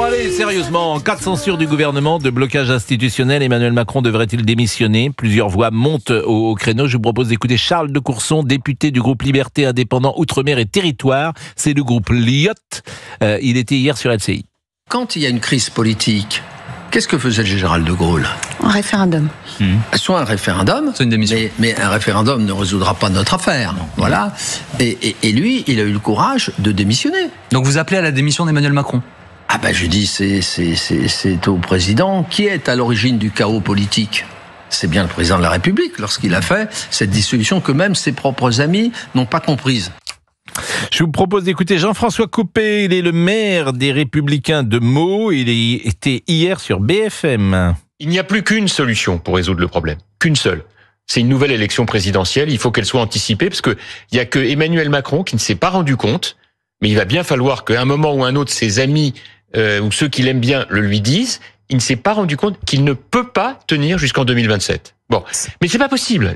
allez, sérieusement, en cas de censure du gouvernement, de blocage institutionnel, Emmanuel Macron devrait-il démissionner? Plusieurs voix montent au créneau. Je vous propose d'écouter Charles de Courson, député du groupe Liberté Indépendant Outre-mer et Territoire. C'est le groupe LIOT. Il était hier sur LCI. Quand il y a une crise politique, qu'est-ce que faisait le général de Gaulle? Un référendum. Soit un référendum, c'est une démission. Mais un référendum ne résoudra pas notre affaire. Voilà. Et lui, il a eu le courage de démissionner. Donc vous appelez à la démission d'Emmanuel Macron? Ah ben je dis, c'est au président. Qui est à l'origine du chaos politique? C'est bien le président de la République, lorsqu'il a fait cette dissolution que même ses propres amis n'ont pas comprise. Je vous propose d'écouter Jean-François Copé. Il est le maire des Républicains de Meaux. Il était hier sur BFM. Il n'y a plus qu'une solution pour résoudre le problème. Qu'une seule. C'est une nouvelle élection présidentielle. Il faut qu'elle soit anticipée parce que il y a que Emmanuel Macron qui ne s'est pas rendu compte. Mais il va bien falloir qu'à un moment ou un autre, ses amis ou ceux qui l'aiment bien le lui disent. Il ne s'est pas rendu compte qu'il ne peut pas tenir jusqu'en 2027. Bon, mais c'est pas possible.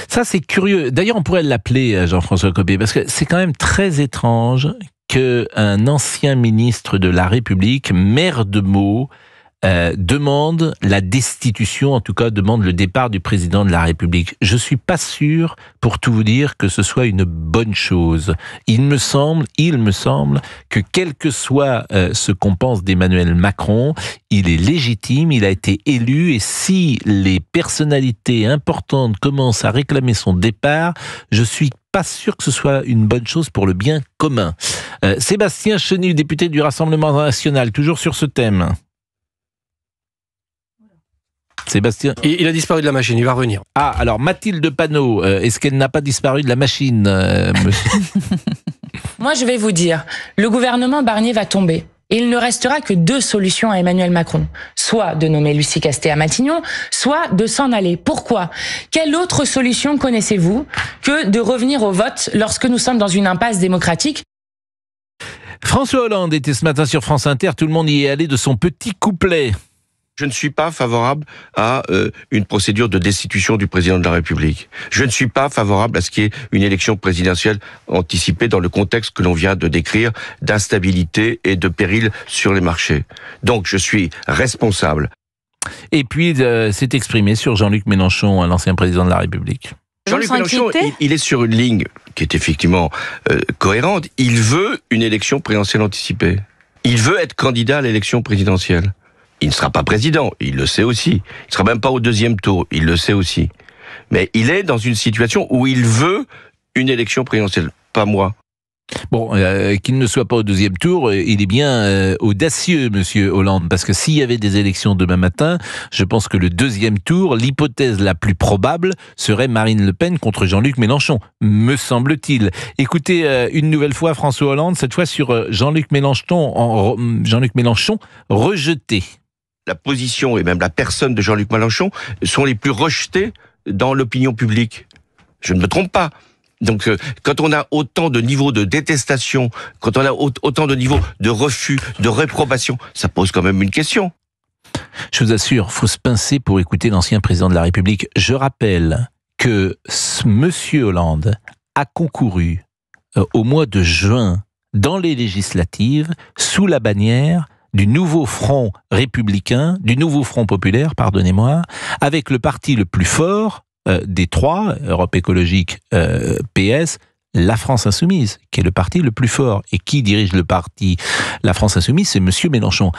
Ça, c'est curieux. D'ailleurs, on pourrait l'appeler Jean-François Copé, parce que c'est quand même très étrange qu'un ancien ministre de la République, maire de Meaux, demande la destitution, en tout cas demande le départ du président de la République. Je suis pas sûr, pour tout vous dire, que ce soit une bonne chose. Il me semble que quel que soit ce qu'on pense d'Emmanuel Macron, il est légitime, il a été élu, et si les personnalités importantes commencent à réclamer son départ, je suis pas sûr que ce soit une bonne chose pour le bien commun. Sébastien Chenu, député du Rassemblement national, toujours sur ce thème. Sébastien. Il a disparu de la machine, il va revenir. Ah, alors Mathilde Panot, est-ce qu'elle n'a pas disparu de la machine, monsieur? Moi, je vais vous dire, le gouvernement Barnier va tomber. Et il ne restera que deux solutions à Emmanuel Macron. Soit de nommer Lucie Castet à Matignon, soit de s'en aller. Pourquoi? Quelle autre solution connaissez-vous que de revenir au vote lorsque nous sommes dans une impasse démocratique? François Hollande était ce matin sur France Inter, tout le monde y est allé de son petit couplet. Je ne suis pas favorable à une procédure de destitution du président de la République. Je ne suis pas favorable à ce qu'il y ait une élection présidentielle anticipée dans le contexte que l'on vient de décrire, d'instabilité et de péril sur les marchés. Donc je suis responsable. Et puis s'est exprimé sur Jean-Luc Mélenchon, l'ancien président de la République. Jean-Luc Mélenchon, il est sur une ligne qui est effectivement cohérente. Il veut une élection présidentielle anticipée. Il veut être candidat à l'élection présidentielle. Il ne sera pas président, il le sait aussi. Il ne sera même pas au deuxième tour, il le sait aussi. Mais il est dans une situation où il veut une élection présidentielle, pas moi. Bon, qu'il ne soit pas au deuxième tour, il est bien audacieux, monsieur Hollande, parce que s'il y avait des élections demain matin, je pense que le deuxième tour, l'hypothèse la plus probable serait Marine Le Pen contre Jean-Luc Mélenchon, me semble-t-il. Écoutez une nouvelle fois François Hollande, cette fois sur Jean-Luc Mélenchon rejeté. La position et même la personne de Jean-Luc Mélenchon sont les plus rejetées dans l'opinion publique. Je ne me trompe pas. Donc, quand on a autant de niveaux de détestation, quand on a autant de niveaux de refus, de réprobation, ça pose quand même une question. Je vous assure, faut se pincer pour écouter l'ancien président de la République. Je rappelle que monsieur Hollande a concouru au mois de juin dans les législatives sous la bannière du nouveau front républicain, du nouveau front populaire, pardonnez-moi, avec le parti le plus fort des trois, Europe Écologique, PS, la France Insoumise, qui est le parti le plus fort. Et qui dirige le parti, la France Insoumise, c'est monsieur Mélenchon.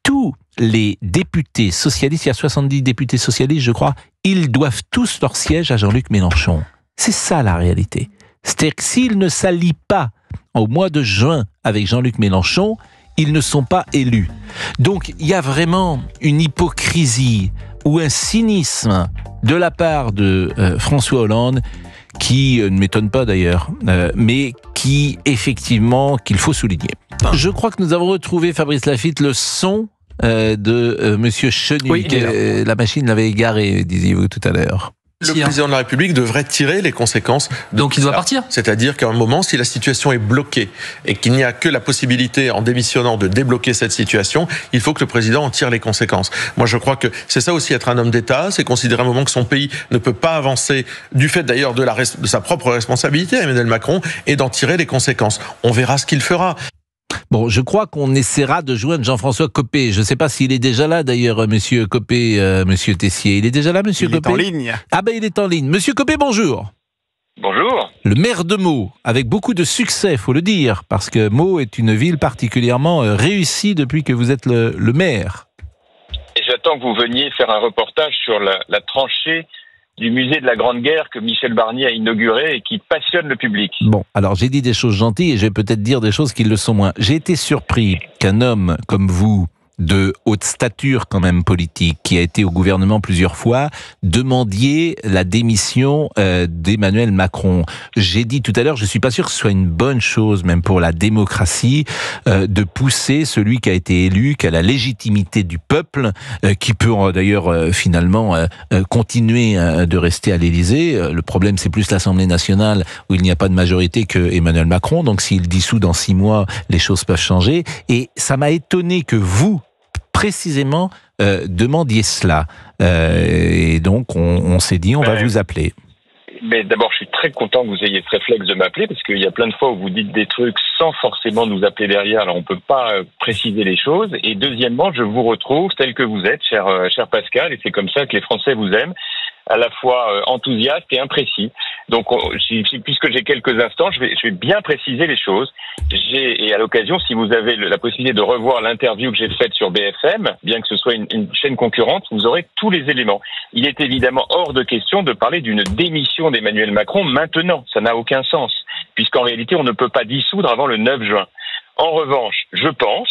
Tous les députés socialistes, il y a 70 députés socialistes, je crois, ils doivent tous leur siège à Jean-Luc Mélenchon. C'est ça la réalité. C'est-à-dire que s'ils ne s'allient pas au mois de juin avec Jean-Luc Mélenchon, ils ne sont pas élus. Donc, il y a vraiment une hypocrisie ou un cynisme de la part de François Hollande qui ne m'étonne pas d'ailleurs, mais qui, effectivement, qu'il faut souligner. Je crois que nous avons retrouvé, Fabrice Lafitte, le son de Monsieur Chenu. Oui, la machine l'avait égaré, disiez-vous tout à l'heure. Le président de la République devrait tirer les conséquences. Donc il doit partir. C'est-à-dire qu'à un moment, si la situation est bloquée et qu'il n'y a que la possibilité, en démissionnant, de débloquer cette situation, il faut que le président en tire les conséquences. Moi, je crois que c'est ça aussi être un homme d'État, c'est considérer un moment que son pays ne peut pas avancer, du fait d'ailleurs de sa propre responsabilité, Emmanuel Macron, et d'en tirer les conséquences. On verra ce qu'il fera. Bon. Bon, je crois qu'on essaiera de joindre Jean-François Copé. Je ne sais pas s'il est déjà là, d'ailleurs, monsieur Copé, monsieur Tessier. Il est déjà là, monsieur Copé ? Il est en ligne. Ah ben, il est en ligne. Monsieur Copé, bonjour. Bonjour. Le maire de Meaux, avec beaucoup de succès, faut le dire, parce que Meaux est une ville particulièrement réussie depuis que vous êtes le maire. Et j'attends que vous veniez faire un reportage sur la tranchée du musée de la Grande Guerre que Michel Barnier a inauguré et qui passionne le public. Bon, alors j'ai dit des choses gentilles et je vais peut-être dire des choses qui le sont moins. J'ai été surpris qu'un homme comme vous, de haute stature quand même politique, qui a été au gouvernement plusieurs fois, demandiez la démission d'Emmanuel Macron. J'ai dit tout à l'heure, je suis pas sûr que ce soit une bonne chose, même pour la démocratie, de pousser celui qui a été élu, qui a la légitimité du peuple, qui peut d'ailleurs finalement continuer de rester à l'Élysée. Le problème, c'est plus l'Assemblée nationale où il n'y a pas de majorité que Emmanuel Macron. Donc s'il dissout dans 6 mois, les choses peuvent changer. Et ça m'a étonné que vous, précisément, demandiez cela. Et donc, on s'est dit, on va vous appeler. Mais d'abord, je suis très content que vous ayez ce réflexe de m'appeler, parce qu'il y a plein de fois où vous dites des trucs sans forcément nous appeler derrière, alors on peut pas préciser les choses. Et deuxièmement, je vous retrouve tel que vous êtes, cher Pascal, et c'est comme ça que les Français vous aiment, à la fois enthousiaste et imprécis. Donc, puisque j'ai quelques instants, je vais bien préciser les choses. Et à l'occasion, si vous avez la possibilité de revoir l'interview que j'ai faite sur BFM, bien que ce soit une chaîne concurrente, vous aurez tous les éléments. Il est évidemment hors de question de parler d'une démission d'Emmanuel Macron maintenant. Ça n'a aucun sens, puisqu'en réalité, on ne peut pas dissoudre avant le 9 juin. En revanche, je pense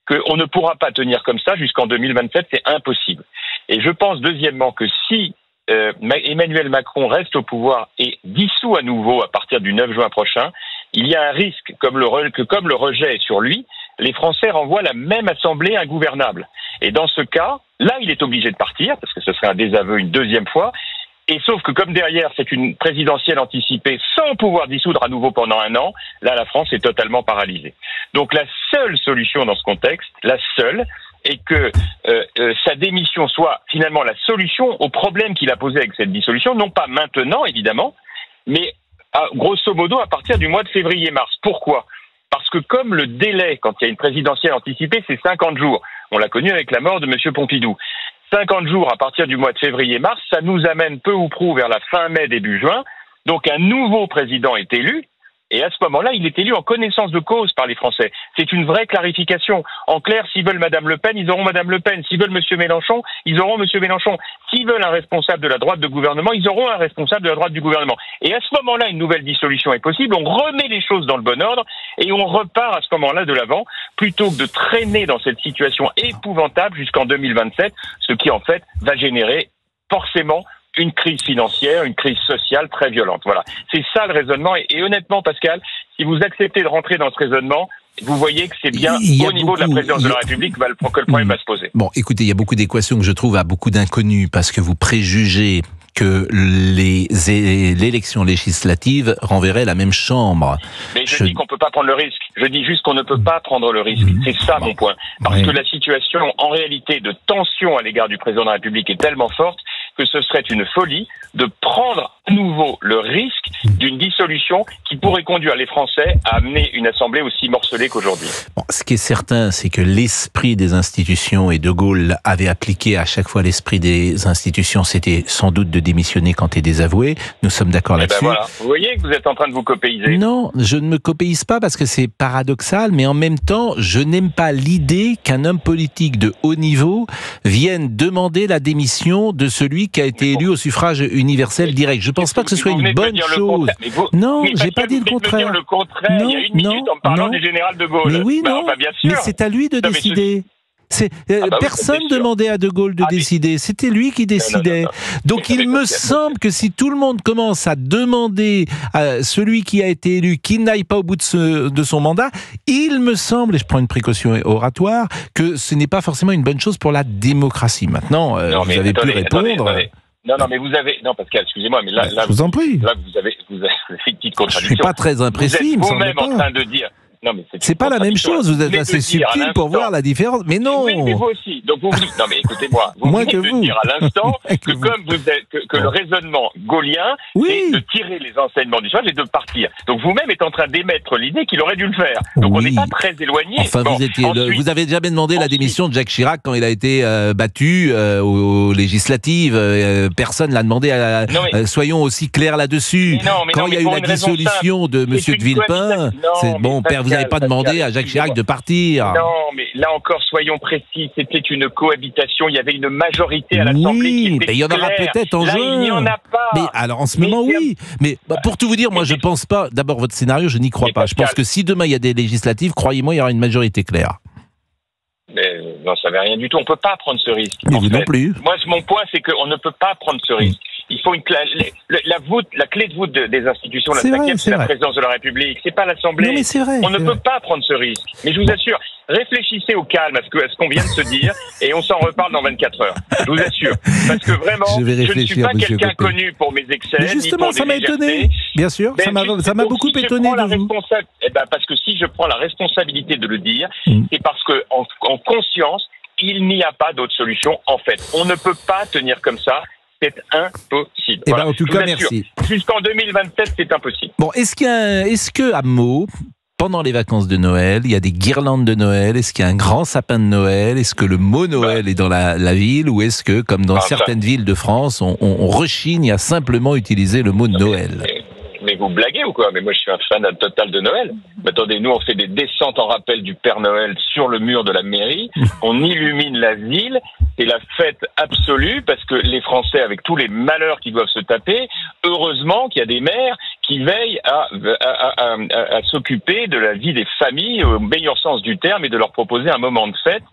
qu'on ne pourra pas tenir comme ça jusqu'en 2027, c'est impossible. Et je pense deuxièmement que si Emmanuel Macron reste au pouvoir et dissout à nouveau à partir du 9 juin prochain, il y a un risque, comme le rejet est sur lui, les Français renvoient la même assemblée ingouvernable. Et dans ce cas, là, il est obligé de partir, parce que ce serait un désaveu une deuxième fois. Et sauf que comme derrière, c'est une présidentielle anticipée sans pouvoir dissoudre à nouveau pendant 1 an, là, la France est totalement paralysée. Donc la seule solution dans ce contexte, la seule, est que sa démission soit finalement la solution au problème qu'il a posé avec cette dissolution, non pas maintenant, évidemment, mais grosso modo à partir du mois de février-mars. Pourquoi ? Parce que comme le délai, quand il y a une présidentielle anticipée, c'est 50 jours. On l'a connu avec la mort de M. Pompidou. 50 jours à partir du mois de février-mars, ça nous amène peu ou prou vers la fin mai, début juin. Donc un nouveau président est élu. Et à ce moment-là, il est élu en connaissance de cause par les Français. C'est une vraie clarification. En clair, s'ils veulent Madame Le Pen, ils auront Madame Le Pen. S'ils veulent Monsieur Mélenchon, ils auront Monsieur Mélenchon. S'ils veulent un responsable de la droite de gouvernement, ils auront un responsable de la droite du gouvernement. Et à ce moment-là, une nouvelle dissolution est possible. On remet les choses dans le bon ordre et on repart à ce moment-là de l'avant, plutôt que de traîner dans cette situation épouvantable jusqu'en 2027, ce qui en fait va générer forcément une crise financière, une crise sociale très violente. Voilà. C'est ça le raisonnement. Et honnêtement, Pascal, si vous acceptez de rentrer dans ce raisonnement, vous voyez que c'est bien au niveau de la présidence de la République que le problème va se poser. Bon, écoutez, il y a beaucoup d'équations que je trouve à beaucoup d'inconnus, parce que vous préjugez que l'élection législative renverrait la même chambre. Mais je dis qu'on peut pas prendre le risque. Je dis juste qu'on ne peut pas prendre le risque. C'est ça mon point. Parce que la situation, en réalité, de tension à l'égard du président de la République est tellement forte que ce serait une folie de prendre à nouveau le risque d'une dissolution qui pourrait conduire les Français à amener une assemblée aussi morcelée qu'aujourd'hui. Bon, ce qui est certain, c'est que l'esprit des institutions, et De Gaulle avait appliqué à chaque fois l'esprit des institutions, c'était sans doute de démissionner quand tu es désavoué. Nous sommes d'accord là-dessus. Voilà. Vous voyez que vous êtes en train de vous copéiser. Non, je ne me copéise pas parce que c'est paradoxal, mais en même temps, je n'aime pas l'idée qu'un homme politique de haut niveau vienne demander la démission de celui qui a été élu au suffrage universel direct. Je ne pense pas que ce soit une bonne chose. Non, j'ai pas dit le contraire. Il y a une minute en parlant du général de Gaulle. Mais oui, non. Bien sûr. Mais c'est à lui de décider. Personne demandait à De Gaulle de décider, c'était lui qui décidait. Donc il me semble que si tout le monde commence à demander à celui qui a été élu qu'il n'aille pas au bout de son mandat, il me semble, et je prends une précaution oratoire, que ce n'est pas forcément une bonne chose pour la démocratie. Maintenant, vous avez pu répondre. Non, mais vous avez... Non, Pascal, excusez-moi, mais là je vous en prie. Là, vous avez une petite contradiction. Je suis pas très imprécis, vous êtes vous-même en train de dire... Non, mais c'est pas la même chose. Vous êtes assez subtil pour voir la différence. Mais non. Oui, mais vous aussi. Donc vous non, mais écoutez-moi. Vous Moins venez que de vous. dire à l'instant que comme vous êtes, que le raisonnement gaulien, c'est de tirer les enseignements du sondage et de partir. Donc vous-même êtes en train d'émettre l'idée qu'il aurait dû le faire. Donc on n'est pas très éloigné. Enfin, vous avez jamais demandé la démission de Jacques Chirac quand il a été battu aux législatives. Personne l'a demandé. Soyons aussi clairs là-dessus. Quand il y a eu la dissolution de Monsieur de Villepin, vous n'avez pas demandé à Jacques Chirac de partir. Non, mais là encore, soyons précis. C'était une cohabitation. Il y avait une majorité à l'Assemblée qui était mais il y en aura peut-être en juin. Il n'y en a pas. Mais alors en ce moment, oui. Mais pour tout vous dire, moi, je pense pas. D'abord, votre scénario, je n'y crois pas. Je pense que si demain il y a des législatives, croyez-moi, il y aura une majorité claire. Mais non, ça ne veut rien du tout. On ne peut pas prendre ce risque. Mais vous non plus. Moi, mon point, c'est qu'on ne peut pas prendre ce risque. Il faut la clé de voûte des institutions, la cinquième, c'est la présidence de la République. C'est pas l'Assemblée. Non, mais c'est vrai. On ne peut pas prendre ce risque. Mais je vous assure, réfléchissez au calme à ce qu'on vient de se dire et on s'en reparle dans 24 heures. Je vous assure. Parce que vraiment, je ne suis pas quelqu'un connu pour mes excès. Mais justement, ça m'a étonné. Bien sûr, ça m'a beaucoup étonné de vous. Parce que si je prends la responsabilité de le dire, c'est parce que en conscience, il n'y a pas d'autre solution. En fait, on ne peut pas tenir comme ça. C'est impossible. Eh ben, en tout cas, merci. Jusqu'en 2027, c'est impossible. Bon, est-ce que à Meaux, pendant les vacances de Noël, il y a des guirlandes de Noël? Est-ce qu'il y a un grand sapin de Noël? Est-ce que le mot Noël est dans la ville? Ou est-ce que, comme dans certaines villes de France, on rechigne à simplement utiliser le mot Noël? Mais vous blaguez ou quoi? Mais moi je suis un fan total de Noël. Mais attendez, nous on fait des descentes en rappel du Père Noël sur le mur de la mairie. On illumine la ville. C'est la fête absolue parce que les Français, avec tous les malheurs qu'ils doivent se taper, heureusement qu'il y a des maires qui veillent à s'occuper de la vie des familles au meilleur sens du terme et de leur proposer un moment de fête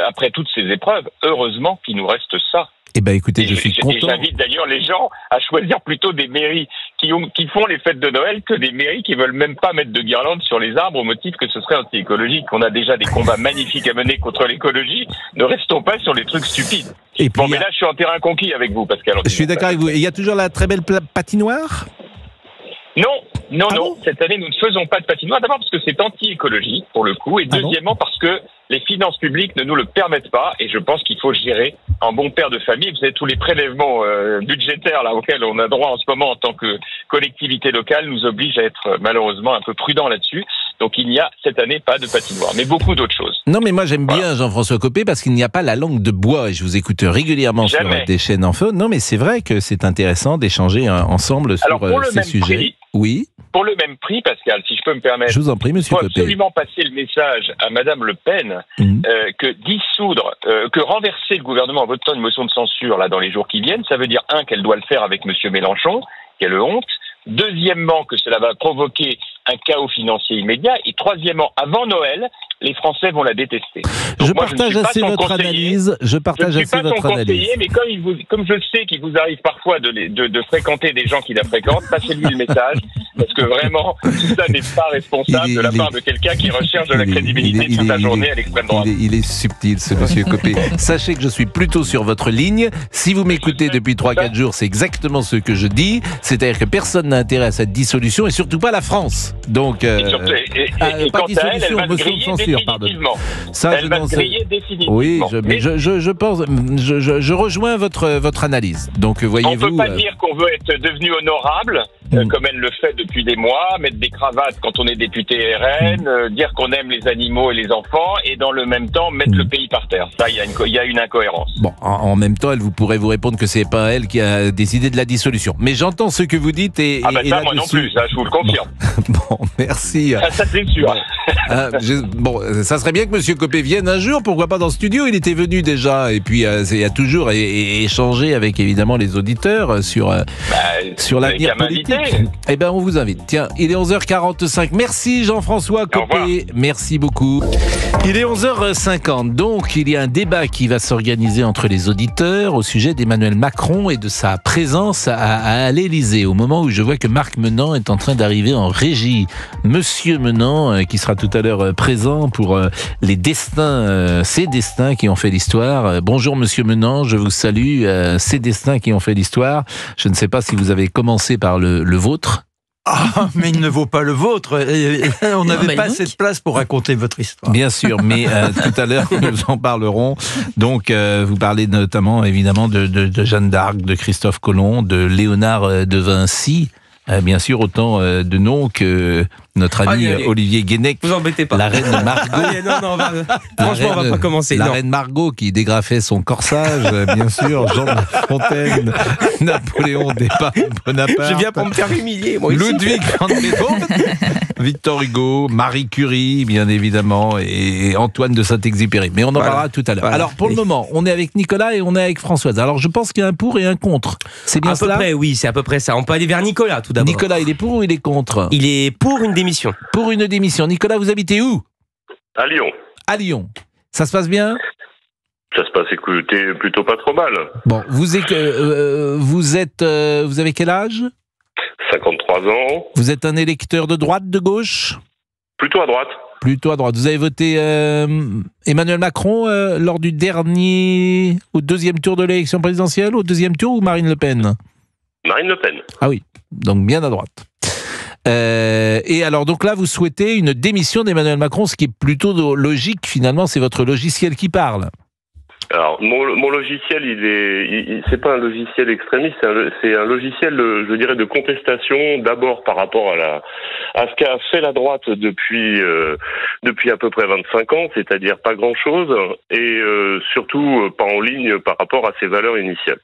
après toutes ces épreuves. Heureusement qu'il nous reste ça. Eh ben, écoutez, je suis content. J'invite d'ailleurs les gens à choisir plutôt des mairies qui font les fêtes de Noël que des mairies qui veulent même pas mettre de guirlandes sur les arbres au motif que ce serait anti-écologique. On a déjà des combats magnifiques à mener contre l'écologie. Ne restons pas sur les trucs stupides. Et puis, mais là, je suis en terrain conquis avec vous, Pascal. Je suis d'accord avec vous. Et il y a toujours la très belle patinoire? Non. Cette année, nous ne faisons pas de patinoire. D'abord parce que c'est anti-écologique, pour le coup. Et deuxièmement, parce que les finances publiques ne nous le permettent pas. Et je pense qu'il faut gérer en bon père de famille. Vous savez, tous les prélèvements budgétaires là auxquels on a droit en ce moment en tant que collectivité locale nous obligent à être malheureusement un peu prudents là-dessus. Donc il n'y a cette année pas de patinoire, mais beaucoup d'autres choses. Non, mais moi j'aime bien Jean-François Copé parce qu'il n'y a pas la langue de bois. Et je vous écoute régulièrement sur des chaînes info. Non, mais c'est vrai que c'est intéressant d'échanger ensemble sur ces sujets. Oui. Pour le même prix, Pascal, si je peux me permettre. Je vous en prie, monsieur Copé. Il faut absolument passer le message à Madame Le Pen que renverser le gouvernement en votant une motion de censure là dans les jours qui viennent, ça veut dire qu'elle doit le faire avec monsieur Mélenchon, quelle honte. Deuxièmement, que cela va provoquer un chaos financier immédiat. Et troisièmement, avant Noël, les Français vont la détester. Donc je partage assez votre analyse. Je partage assez votre analyse. Mais comme je sais qu'il vous arrive parfois de fréquenter des gens qui la fréquentent, passez-lui le message. Parce que vraiment, tout ça n'est pas responsable de la part de quelqu'un qui recherche de la crédibilité toute la journée à l'extrême droite. Il est subtil, ce monsieur Copé. Sachez que je suis plutôt sur votre ligne. Si vous m'écoutez depuis 3-4 jours, c'est exactement ce que je dis. C'est-à-dire que personne n'a intérêt à cette dissolution et surtout pas la France. Donc, quant à elle, elle va se griller définitivement. Elle va se griller définitivement. Oui, je pense, je rejoins votre analyse. Donc, voyez-vous. On ne peut pas dire qu'on veut être devenu honorable, comme elle le fait depuis des mois, mettre des cravates quand on est député RN, dire qu'on aime les animaux et les enfants, et dans le même temps mettre le pays par terre. Ça, il y a une incohérence. Bon, en même temps, elle pourrait vous répondre que c'est pas elle qui a décidé de la dissolution. Mais j'entends ce que vous dites et ça, moi non plus, ça, je vous le confirme. Bon, merci. Ça c'est sûr. Bon, ça serait bien que monsieur Copé vienne un jour, pourquoi pas dans le studio, il était venu déjà, et puis il y a toujours échangé avec évidemment les auditeurs sur l'avenir politique. Eh bien, on vous invite. Tiens, il est 11h45. Merci Jean-François Copé. Merci beaucoup. Il est 11h50. Donc, il y a un débat qui va s'organiser entre les auditeurs au sujet d'Emmanuel Macron et de sa présence à l'Élysée. Au moment où je vois que Marc Menant est en train d'arriver en régie. Monsieur Menant, qui sera tout à l'heure présent pour les destins, ces destins qui ont fait l'histoire. Bonjour Monsieur Menant, je vous salue. Ces destins qui ont fait l'histoire. Je ne sais pas si vous avez commencé par le vôtre. Ah, mais il ne vaut pas le vôtre. On n'avait pas assez de place pour raconter votre histoire. Bien sûr, mais tout à l'heure, nous en parlerons. Donc, vous parlez notamment, évidemment, de Jeanne d'Arc, de Christophe Colomb, de Léonard de Vinci. Bien sûr, autant de noms que notre ami allez. Olivier Guénec. Vous embêtez pas. La reine Margot. Allez, non, franchement, on va pas commencer. La non. reine Margot qui dégrafait son corsage, bien sûr. Jean de La Fontaine, Napoléon Bonaparte. Je viens pour me faire humilier, moi aussi. Ludwig van Beethoven, Victor Hugo, Marie Curie, bien évidemment, et Antoine de Saint-Exupéry. Mais on en parlera tout à l'heure. Voilà. Alors, pour le moment, on est avec Nicolas et on est avec Françoise. Alors, je pense qu'il y a un pour et un contre. C'est bien À peu cela ? près, oui, c'est à peu près ça. On peut aller vers Nicolas, tout d'abord. Nicolas, il est pour ou il est contre ? Il est pour une démission. Pour une démission. Nicolas, vous habitez où ? À Lyon. À Lyon. Ça se passe bien ? Ça se passe, écoutez, plutôt pas trop mal. Bon, vous avez quel âge ? 53 ans, Vous êtes un électeur de droite, de gauche ? plutôt à droite. Plutôt à droite. Vous avez voté Emmanuel Macron lors du au deuxième tour de l'élection présidentielle, au deuxième tour, ou Marine Le Pen ? Marine Le Pen. Ah oui, donc bien à droite. Et alors, donc là, vous souhaitez une démission d'Emmanuel Macron, ce qui est plutôt logique, finalement, c'est votre logiciel qui parle. Alors, mon logiciel, c'est pas un logiciel extrémiste, c'est un logiciel, je dirais, de contestation, d'abord par rapport à ce qu'a fait la droite depuis à peu près 25 ans, c'est-à-dire pas grand-chose, et surtout pas en ligne par rapport à ses valeurs initiales.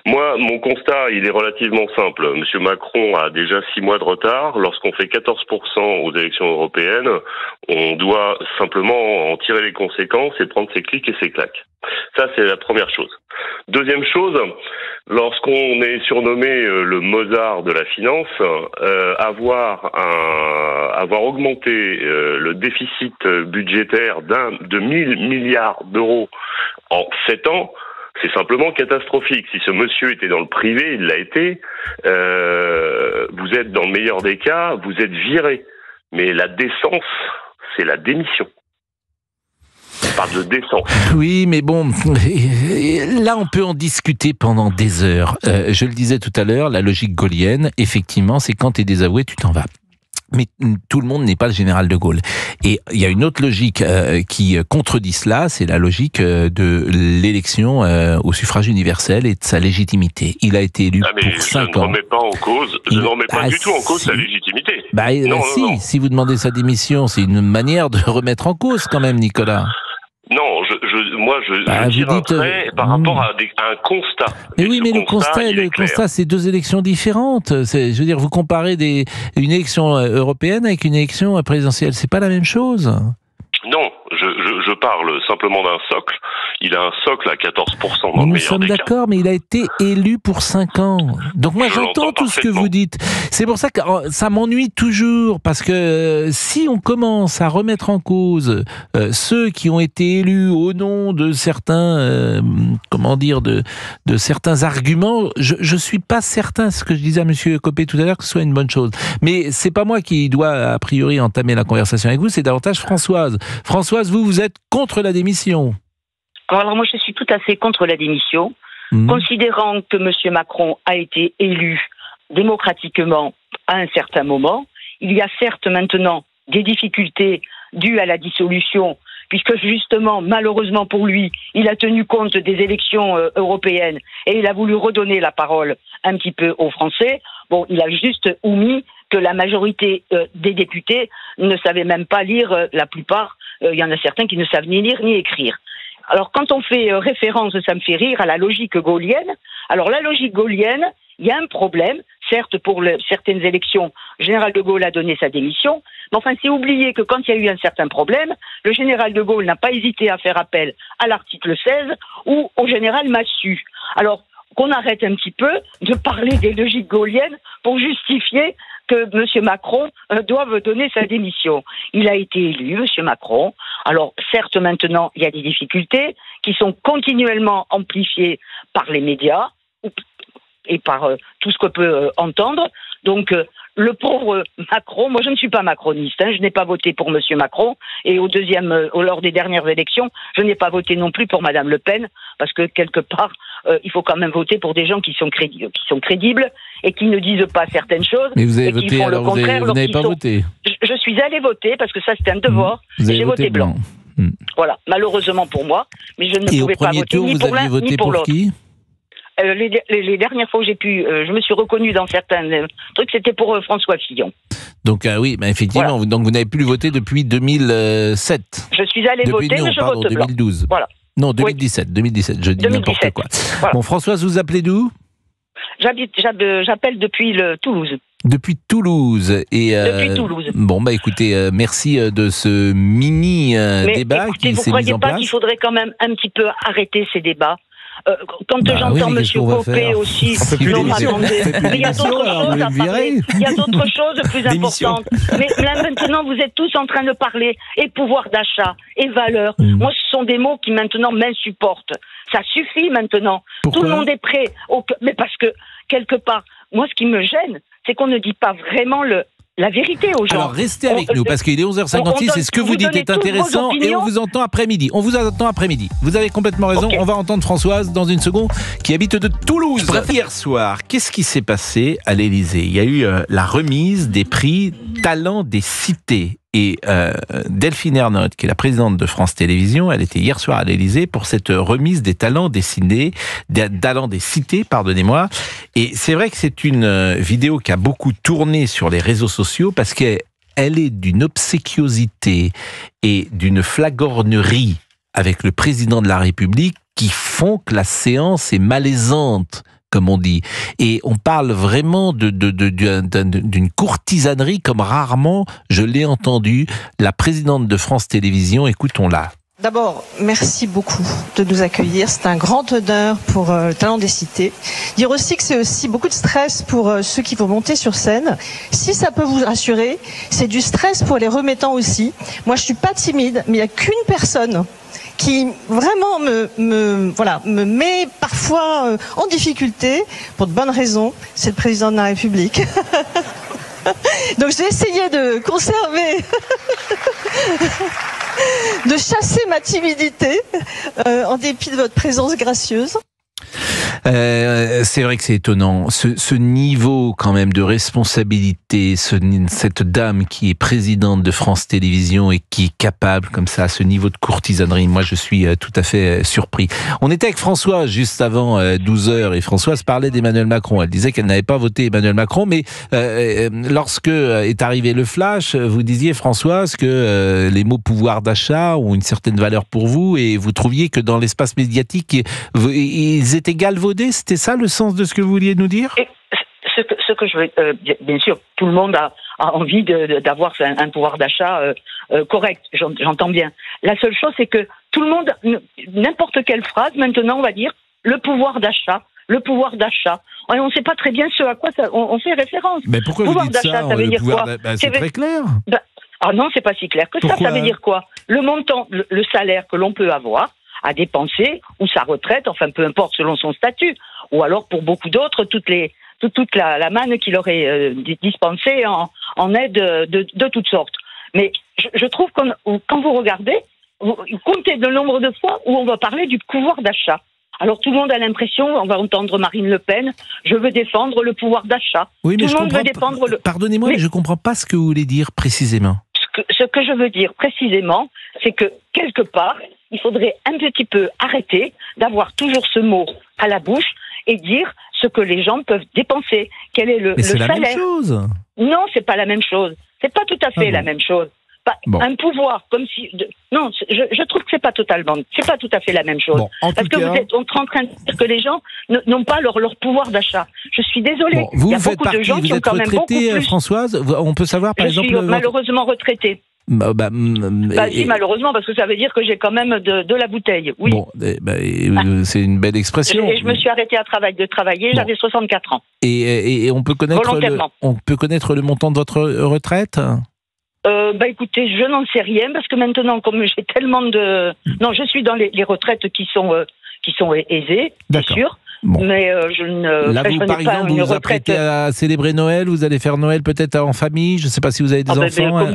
Moi, mon constat, il est relativement simple. Monsieur Macron a déjà 6 mois de retard. Lorsqu'on fait 14% aux élections européennes, on doit simplement en tirer les conséquences et prendre ses clics et ses claques. Ça, c'est la première chose. Deuxième chose, lorsqu'on est surnommé le Mozart de la finance, avoir augmenté le déficit budgétaire de 1000 milliards d'euros en 7 ans, c'est simplement catastrophique. Si ce monsieur était dans le privé, il l'a été, vous êtes dans le meilleur des cas, vous êtes viré. Mais la décence, c'est la démission. On parle de décence. Oui, mais bon, là on peut en discuter pendant des heures. Je le disais tout à l'heure, la logique gaullienne, effectivement, c'est quand tu es désavoué, tu t'en vas. Mais tout le monde n'est pas le général de Gaulle. Et il y a une autre logique qui contredit cela, c'est la logique de l'élection au suffrage universel et de sa légitimité. Il a été élu pour 5 ans. Je ne remets pas en cause, je ne remets pas du tout en cause sa légitimité. Non. Si vous demandez sa démission, c'est une manière de remettre en cause quand même, Nicolas. Non, je tire un trait par rapport à un constat. Mais oui, mais le constat, c'est 2 élections différentes. Je veux dire, vous comparez une élection européenne avec une élection présidentielle, c'est pas la même chose. Non, je parle simplement d'un socle. Il a un socle à 14% dans le meilleur des cas. Nous sommes d'accord, mais il a été élu pour 5 ans. Donc moi, j'entends tout ce que vous dites. C'est pour ça que ça m'ennuie toujours, parce que si on commence à remettre en cause ceux qui ont été élus au nom de certains, de certains arguments, je suis pas certain, ce que je disais à Monsieur Copé tout à l'heure, que ce soit une bonne chose. Mais c'est pas moi qui dois, a priori, entamer la conversation avec vous, c'est davantage Françoise. Françoise, vous êtes contre la démission. Alors moi, je suis tout à fait contre la démission, considérant que M. Macron a été élu démocratiquement à un certain moment. Il y a certes maintenant des difficultés dues à la dissolution, puisque justement, malheureusement pour lui, il a tenu compte des élections européennes et il a voulu redonner la parole un petit peu aux Français. Bon, il a juste omis que la majorité des députés ne savaient même pas lire, la plupart. Il y en a certains qui ne savent ni lire ni écrire. Alors, quand on fait référence, ça me fait rire, à la logique gaullienne. Alors, la logique gaullienne, il y a un problème. Certes, pour certaines élections, le général de Gaulle a donné sa démission. Mais enfin, c'est oublier que quand il y a eu un certain problème, le général de Gaulle n'a pas hésité à faire appel à l'article 16 ou au général Massu. Alors, qu'on arrête un petit peu de parler des logiques gaulliennes pour justifier que M. Macron doive donner sa démission. Il a été élu, M. Macron. Alors, certes, maintenant, il y a des difficultés qui sont continuellement amplifiées par les médias et par tout ce qu'on peut entendre. Donc, le pauvre Macron, moi je ne suis pas macroniste, je n'ai pas voté pour M. Macron, et lors des dernières élections, je n'ai pas voté non plus pour Mme Le Pen, parce que quelque part, il faut quand même voter pour des gens qui sont crédibles et qui ne disent pas certaines choses. Mais vous avez et qui voté, font le alors contraire. vous n'avez pas voté. Je suis allée voter parce que ça c'était un devoir. Vous avez J'ai voté blanc. Voilà, malheureusement pour moi, mais je ne pouvais pas voter ni pour l'un ni pour l'autre. Qui les dernières fois où j'ai pu, je me suis reconnue dans certains trucs, c'était pour François Fillon. Donc oui, effectivement, donc vous n'avez plus voté depuis 2007. Je suis allée voter, mais je vote blanc. 2012. Voilà. Non, 2017, je dis n'importe quoi. Voilà. Bon, Françoise, vous appelez d'où ? J'appelle depuis Toulouse. Depuis Toulouse. Depuis Toulouse. Bon, écoutez, merci de ce mini débat qui s'est mis en place. Vous ne croyez pas qu'il faudrait quand même un petit peu arrêter ces débats ? Quand j'entends M. Copé aussi, il y a d'autres choses plus importantes. Mais là, maintenant, vous êtes tous en train de parler et pouvoir d'achat et valeur. Moi, ce sont des mots qui maintenant m'insupportent. Ça suffit maintenant. Pourquoi ? Tout le monde est prêt. Mais parce que, quelque part, moi, ce qui me gêne, c'est qu'on ne dit pas vraiment la vérité aux gens. Alors restez avec nous parce qu'il est 11h56 et ce que vous dites est intéressant et on vous entend après-midi. Vous avez complètement raison. Okay. On va entendre Françoise dans une seconde qui habite de Toulouse. Hier soir, qu'est-ce qui s'est passé à l'Élysée ? Il y a eu la remise des prix Talents des Cités. Et Delphine Ernotte, qui est la présidente de France Télévisions, elle était hier soir à l'Élysée pour cette remise des talents des cités, pardonnez-moi. Et c'est vrai que c'est une vidéo qui a beaucoup tourné sur les réseaux sociaux parce qu'elle est d'une obséquiosité et d'une flagornerie avec le président de la République qui font que la séance est malaisante, comme on dit. Et on parle vraiment d'une courtisanerie comme rarement je l'ai entendu. La présidente de France Télévisions, écoutons-la. D'abord, merci beaucoup de nous accueillir. C'est un grand honneur pour le Talent des Cités. Dire aussi que c'est aussi beaucoup de stress pour ceux qui vont monter sur scène. Si ça peut vous rassurer, c'est du stress pour les remettants aussi. Moi, je suis pas timide, mais il n'y a qu'une personne qui vraiment me met parfois en difficulté pour de bonnes raisons. C'est le président de la République. Donc j'ai essayé de conserver, de chasser ma timidité en dépit de votre présence gracieuse. C'est vrai que c'est étonnant. Ce niveau quand même de responsabilité, cette dame qui est présidente de France Télévisions et qui est capable comme ça, à ce niveau de courtisanerie, moi je suis tout à fait surpris. On était avec Françoise juste avant 12h et Françoise parlait d'Emmanuel Macron. Elle disait qu'elle n'avait pas voté Emmanuel Macron, mais lorsque est arrivé le flash, vous disiez Françoise que les mots pouvoir d'achat ont une certaine valeur pour vous et vous trouviez que dans l'espace médiatique, ils étaient galvaudés. C'était ça le sens de ce que vous vouliez nous dire ? Et ce que je veux, bien sûr, tout le monde a envie d'avoir un pouvoir d'achat correct, j'entends bien. La seule chose, c'est que tout le monde, n'importe quelle phrase, maintenant, on va dire le pouvoir d'achat. Et on ne sait pas très bien ce à quoi on fait référence. Mais pourquoi vous dites ça, veut dire quoi ? C'est très clair. Non, c'est pas si clair que ça. Ça veut dire quoi ? Le montant, le salaire que l'on peut avoir à dépenser, ou sa retraite, enfin peu importe selon son statut, ou alors pour beaucoup d'autres, toute la manne qu'il aurait dispensée en aide de toutes sortes. Mais je trouve que quand vous regardez, vous comptez le nombre de fois où on va parler du pouvoir d'achat. Alors tout le monde a l'impression, on va entendre Marine Le Pen, je veux défendre le pouvoir d'achat. Oui, mais tout le monde veut défendre Pardonnez-moi, mais je ne comprends pas ce que vous voulez dire précisément. Ce que je veux dire précisément, c'est que quelque part, il faudrait un petit peu arrêter d'avoir toujours ce mot à la bouche et dire ce que les gens peuvent dépenser. Quel est le salaire ? C'est la même chose. Non, c'est pas la même chose. C'est pas tout à fait la même chose. Un pouvoir comme si non, je trouve que c'est pas tout à fait la même chose. Parce que vous êtes en train de dire que les gens n'ont pas leur pouvoir d'achat. Je suis désolée. Il y a beaucoup de gens qui ont quand même beaucoup plus. Françoise, on peut savoir par exemple. Je suis malheureusement retraitée. Si, malheureusement, parce que ça veut dire que j'ai quand même de la bouteille. Oui. Bon, c'est une belle expression. Je me suis arrêtée de travailler, j'avais 64 ans. Et on peut connaître le montant de votre retraite ? Écoutez, je n'en sais rien parce que maintenant, comme j'ai tellement de... Non, je suis dans les retraites qui sont aisées, bien sûr. mais je ne. Là, vous, par exemple, vous vous apprêtez à célébrer Noël, vous allez faire Noël peut-être en famille, je ne sais pas si vous avez des enfants.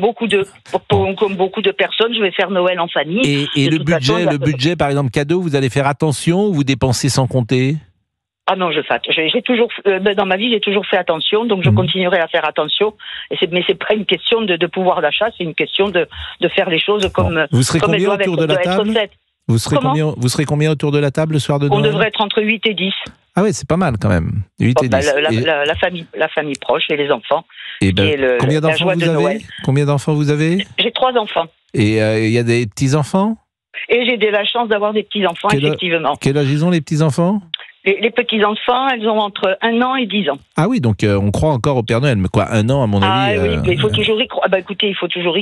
Comme beaucoup de personnes, je vais faire Noël en famille. Et le budget, par exemple, cadeau, vous allez faire attention ou vous dépensez sans compter? Ah non, j'ai toujours dans ma vie, j'ai toujours fait attention, donc je continuerai à faire attention. Mais c'est pas une question de pouvoir d'achat, c'est une question de faire les choses comme vous serez comme elles doivent autour de la table faites. Vous serez combien autour de la table le soir de Noël? On devrait être entre 8 et 10. Ah oui, c'est pas mal quand même. 8 et 10. La famille proche et les enfants. Et combien d'enfants vous avez? J'ai 3 enfants. Et il y a des petits-enfants? Et j'ai la chance d'avoir des petits-enfants, effectivement. Quel âge ils ont, les petits-enfants? Les petits-enfants, elles ont entre 1 an et 10 ans. Ah oui, donc on croit encore au Père Noël. Mais quoi, 1 an, à mon avis... Ah oui, mais il faut toujours y croire. Bah écoutez, il faut toujours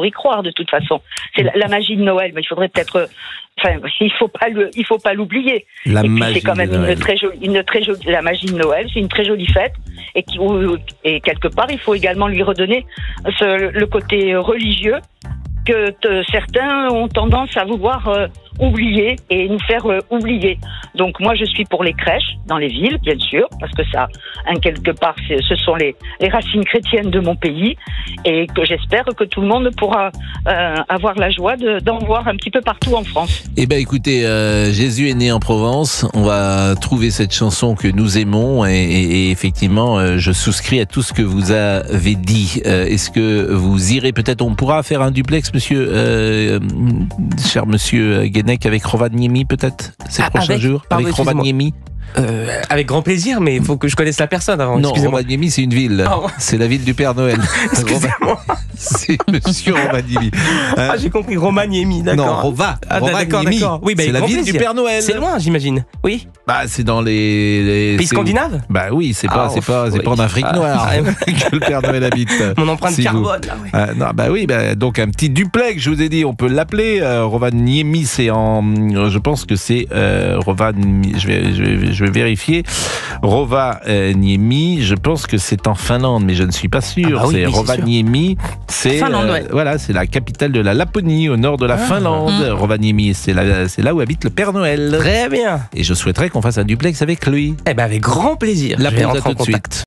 y croire, de toute façon. C'est la magie de Noël, mais il faudrait peut-être... Enfin, il faut pas l'oublier. C'est quand même une très jolie... La magie de Noël, c'est une très jolie fête. Et quelque part, il faut également lui redonner le côté religieux que certains ont tendance à vouloir oublier et nous faire oublier. Donc moi je suis pour les crèches dans les villes, bien sûr, parce que ça, quelque part, ce sont les racines chrétiennes de mon pays, et que j'espère que tout le monde pourra avoir la joie d'en voir un petit peu partout en France. Eh ben écoutez, Jésus est né en Provence, on va trouver cette chanson que nous aimons, et effectivement je souscris à tout ce que vous avez dit. Est-ce que vous irez peut-être, on pourra faire un duplex, cher monsieur Guenec, avec Rovaniemi peut-être ces prochains jours, avec Rovaniemi? Avec grand plaisir, mais il faut que je connaisse la personne avant. Non, Rovaniemi, c'est une ville. Oh. C'est la ville du Père Noël. Excusez-moi. C'est monsieur Rovaniemi. J'ai compris, Romaniemi, d'accord. Non, d'accord. Oui, c'est la ville du Père Noël. C'est loin, j'imagine. Oui. Bah, c'est dans les pays scandinaves. Bah oui, c'est pas en Afrique noire que le Père Noël habite. Mon empreinte carbone. Non, bah oui, donc un petit duplex, je vous ai dit, on peut l'appeler. Rovaniemi, c'est je pense que c'est Rovaniemi. Je vais vérifier. Rovaniemi, je pense que c'est en Finlande, mais je ne suis pas sûr. C'est Rovaniemi, c'est voilà, c'est la capitale de la Laponie, au nord de la Finlande. Rovaniemi, c'est là où habite le Père Noël. Très bien. Et je souhaiterais qu'on fasse un duplex avec lui. Eh ben avec grand plaisir. La pause à tout de suite.